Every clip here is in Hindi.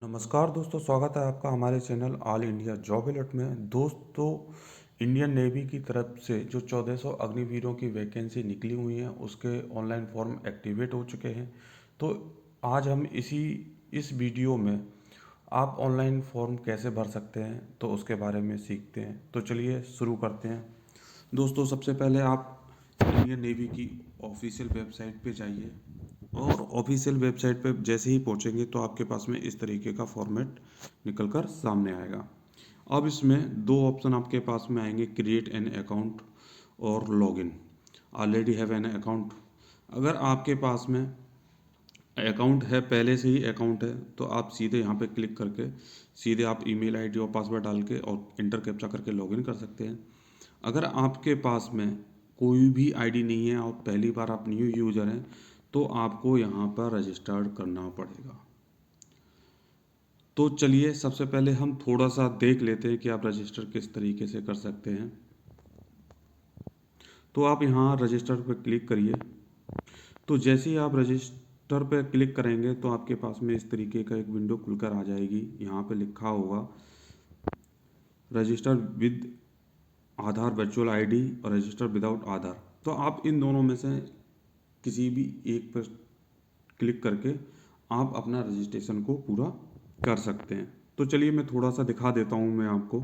नमस्कार दोस्तों, स्वागत है आपका हमारे channel all India job alert में। दोस्तों, इंडियन नेवी की तरफ से जो 1400 अग्निवीरों की वैकेंसी निकली हुई है उसके ऑनलाइन फॉर्म एक्टिवेट हो चुके हैं। तो आज हम इस वीडियो में आप ऑनलाइन फॉर्म कैसे भर सकते हैं तो उसके बारे में सीखते हैं। तो चलिए शुरू करते हैं। दोस्तों, सबसे पहले आप इंडियन नेवी की ऑफिशियल वेबसाइट पे जाइए और ऑफिशियल वेबसाइट पे जैसे ही पहुंचेंगे तो आपके पास में इस तरीके का फॉर्मेट निकल कर सामने आएगा। अब इसमें दो ऑप्शन आपके पास में आएंगे, क्रिएट एन अकाउंट और login. Already have an account. अगर आपके पास में अकाउंट है, पहले से ही अकाउंट है, तो आप सीधे यहाँ पे क्लिक करके सीधे आप ईमेल आईडी और पासवर्ड डाल के और इंटर कैप्चा करके लॉगिन कर सकते हैं। अगर आपके पास में कोई भी आईडी नहीं है और पहली बार आप न्यू यूज़र हैं तो आपको यहाँ पर रजिस्टर्ड करना पड़ेगा। तो चलिए सबसे पहले हम थोड़ा सा देख लेते हैं कि आप रजिस्टर किस तरीके से कर सकते हैं। तो आप यहाँ रजिस्टर पर क्लिक करिए। तो जैसे ही आप रजिस्टर पर क्लिक करेंगे तो आपके पास में इस तरीके का एक विंडो खुलकर आ जाएगी। यहाँ पे लिखा होगा register with Aadhaar virtual ID और रजिस्टर विदाउट आधार। तो आप इन दोनों में से किसी भी एक पर क्लिक करके आप अपना रजिस्ट्रेशन को पूरा कर सकते हैं। तो चलिए मैं थोड़ा सा दिखा देता हूँ मैं आपको।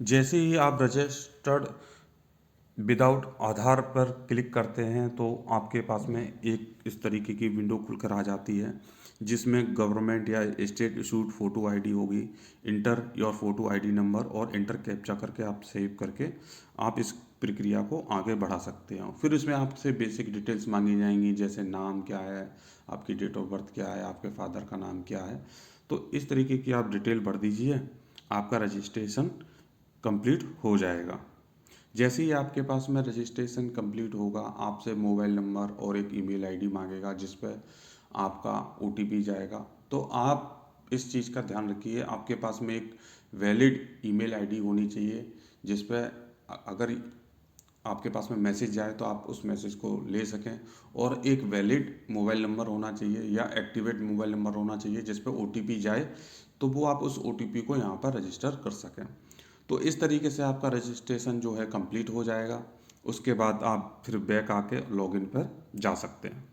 जैसे ही आप रजिस्टर्ड विदाउट आधार पर क्लिक करते हैं तो आपके पास में एक इस तरीके की विंडो खुलकर आ जाती है जिसमें गवर्नमेंट या स्टेट इशूड फ़ोटो आईडी होगी। Inter your photo ID number और इंटर कैप्चा करके आप सेव करके आप इस प्रक्रिया को आगे बढ़ा सकते हैं। फिर इसमें आपसे बेसिक डिटेल्स मांगी जाएंगी, जैसे नाम क्या है, आपकी डेट ऑफ बर्थ क्या है, आपके फादर का नाम क्या है। तो इस तरीके की आप डिटेल भर दीजिए, आपका रजिस्ट्रेशन कंप्लीट हो जाएगा। जैसे ही आपके पास में रजिस्ट्रेशन कंप्लीट होगा, आपसे मोबाइल नंबर और एक ईमेल आईडी मांगेगा जिस पर आपका ओटीपी जाएगा। तो आप इस चीज़ का ध्यान रखिए, आपके पास में एक वैलिड ईमेल आईडी होनी चाहिए जिस पर अगर आपके पास में मैसेज जाए तो आप उस मैसेज को ले सकें, और एक वैलिड मोबाइल नंबर होना चाहिए या एक्टिवेट मोबाइल नंबर होना चाहिए जिस पर ओटीपी जाए तो वो आप उस ओटीपी को यहाँ पर रजिस्टर कर सकें। तो इस तरीके से आपका रजिस्ट्रेशन जो है कंप्लीट हो जाएगा। उसके बाद आप फिर बैक आके लॉगिन पर जा सकते हैं।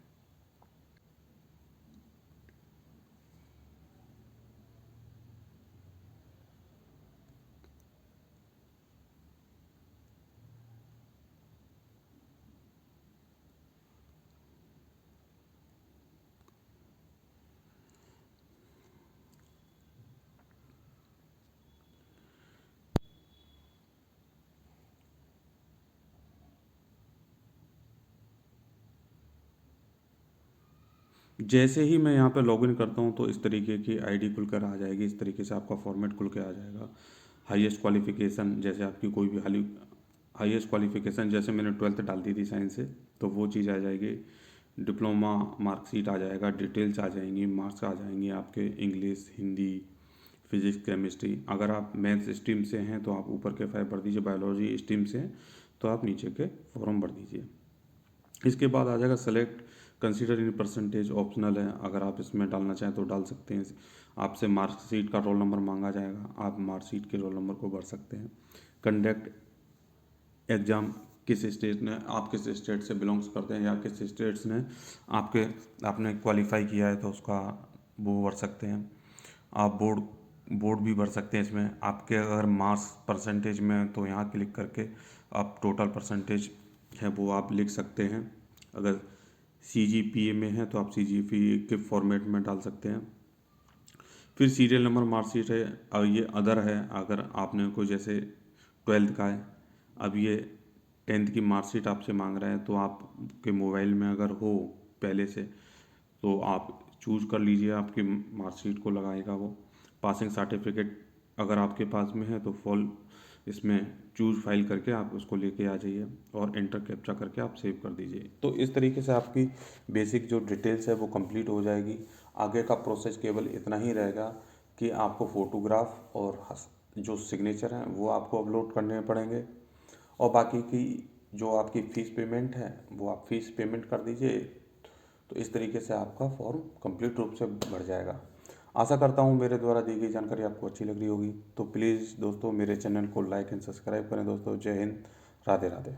जैसे ही मैं यहाँ पे लॉगिन करता हूँ तो इस तरीके की आईडी खुलकर आ जाएगी। इस तरीके से आपका फॉर्मेट खुल के आ जाएगा। हाईएस्ट क्वालिफिकेशन, जैसे आपकी कोई भी हाईएस्ट क्वालिफिकेशन, जैसे मैंने 12th डाल दी थी साइंस से तो वो चीज़ आ जाएगी। डिप्लोमा मार्कशीट आ जाएगा, डिटेल्स आ जाएंगी, मार्क्स आ जाएंगे आपके इंग्लिश, हिंदी, फिजिक्स, केमिस्ट्री। अगर आप मैथ्स स्ट्रीम से हैं तो आप ऊपर के 5 भर दीजिए, बायोलॉजी स्ट्रीम से हैं तो आप नीचे के फॉर्म भर दीजिए। इसके बाद आ जाएगा select consider in percentage, optional है, अगर आप इसमें डालना चाहें तो डाल सकते हैं। आपसे मार्कशीट का रोल नंबर मांगा जाएगा, आप मार्कशीट के रोल नंबर को भर सकते हैं। कंडक्ट एग्ज़ाम, किस स्टेट ने, आप किस स्टेट से बिलोंग्स करते हैं या किस स्टेट्स ने आपने क्वालिफाई किया है तो उसका वो भर सकते हैं। आप बोर्ड बोर्ड भी भर सकते हैं। इसमें आपके अगर मार्क्स परसेंटेज में है तो यहाँ क्लिक करके आप टोटल परसेंटेज है वो आप लिख सकते हैं। अगर सीजीपीए में है तो आप सीजीपीए के फॉर्मेट में डाल सकते हैं। फिर सीरियल नंबर मार्कशीट है, और ये अदर है। अगर आपने कोई जैसे 12th का है, अब ये 10th की मार्कशीट आपसे मांग रहे हैं तो आपके मोबाइल में अगर हो पहले से तो आप चूज कर लीजिए, आपकी मार्कशीट को लगाएगा वो। पासिंग सर्टिफिकेट अगर आपके पास में है तो फॉल इसमें चूज फाइल करके आप उसको लेके आ जाइए और एंटर कैप्चा करके आप सेव कर दीजिए। तो इस तरीके से आपकी बेसिक जो डिटेल्स है वो कंप्लीट हो जाएगी। आगे का प्रोसेस केवल इतना ही रहेगा कि आपको फ़ोटोग्राफ और जो सिग्नेचर हैं वो आपको अपलोड करने पड़ेंगे, और बाकी की जो आपकी फ़ीस पेमेंट है वो आप फ़ीस पेमेंट कर दीजिए। तो इस तरीके से आपका फॉर्म कंप्लीट रूप से भर जाएगा। आशा करता हूँ मेरे द्वारा दी गई जानकारी आपको अच्छी लग रही होगी। तो प्लीज़ दोस्तों मेरे चैनल को लाइक एंड सब्सक्राइब करें दोस्तों। जय हिंद, राधे राधे।